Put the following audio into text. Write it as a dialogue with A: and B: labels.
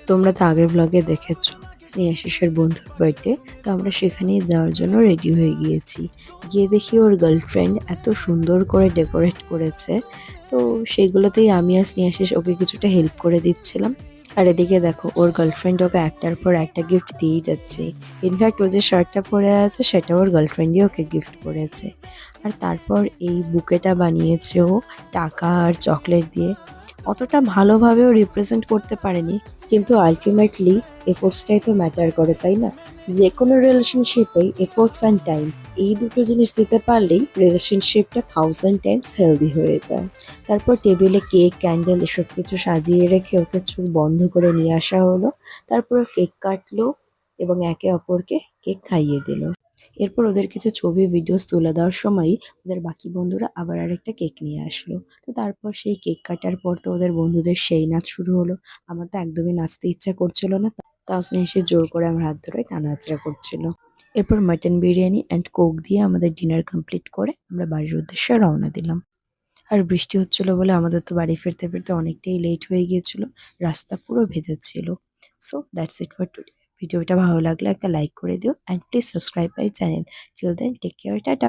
A: তোমরা তো আগের ব্লগে দেখেছো স্নেহাশিসের বন্ধুর বার্থডে। তো আমরা সেখানেই যাওয়ার জন্য রেডি হয়ে গিয়েছি। গিয়ে দেখি ওর গার্লফ্রেন্ড এত সুন্দর করে ডেকোরেট করেছে। তো সেইগুলোতেই আমি আর স্নেহাশিস ওকে কিছুটা হেল্প করে দিচ্ছিলাম। আর এদিকে দেখো ওর গার্লফ্রেন্ড ওকে একটার পর একটা গিফট দিয়েই যাচ্ছে। ইনফ্যাক্ট ও যে শার্টটা পরে আছে সেটা ওর গার্লফ্রেন্ডই ওকে গিফট করেছে। আর তারপর এই বুকেটা বানিয়েছে ও টাকা আর চকলেট দিয়ে। অতটা ভালোভাবেও রিপ্রেজেন্ট করতে পারেনি, কিন্তু আলটিমেটলি এফোর্টসটাই তো ম্যাটার করে, তাই না? যে কোনো রিলেশনশিপেই এফোর্টস অ্যান্ড টাইম, এই দুটো জিনিস দিতে পারলেই রিলেশনশিপটা 1000 টাইমস হেলদি হয়ে যায়। তারপর টেবিলে কেক, ক্যান্ডেল এসব কিছু সাজিয়ে রেখে ওকে চোখ বন্ধ করে নিয়ে আসা হলো। তারপর কেক কাটলো এবং একে অপরকে কেক খাইয়ে দিল। এরপর ওদের কিছু ছবি ভিডিওস তুলে দেওয়ার সময়ই ওদের বাকি বন্ধুরা আবার আরেকটা কেক নিয়ে আসলো। তো তারপর সেই কেক কাটার পর তো ওদের বন্ধুদের সেই নাচ শুরু হলো। আমার তো একদমই নাচতে ইচ্ছা করছিল না, তাও স্নেহা জোর করে আমার হাত ধরে টানাচড়া করছিল। এরপর মাটন বিরিয়ানি অ্যান্ড কোক দিয়ে আমাদের ডিনার কমপ্লিট করে আমরা বাড়ির উদ্দেশ্যে রওনা দিলাম। আর বৃষ্টি হচ্ছিল বলে আমাদের তো বাড়ি ফিরতে ফিরতে অনেকটাই লেট হয়ে গিয়েছিল। রাস্তা পুরো ভেজা ছিল। So that's it for today. ভিডিওটা ভালো লাগলে একটা লাইক করে দিও and please subscribe my channel. Till then take care, tata.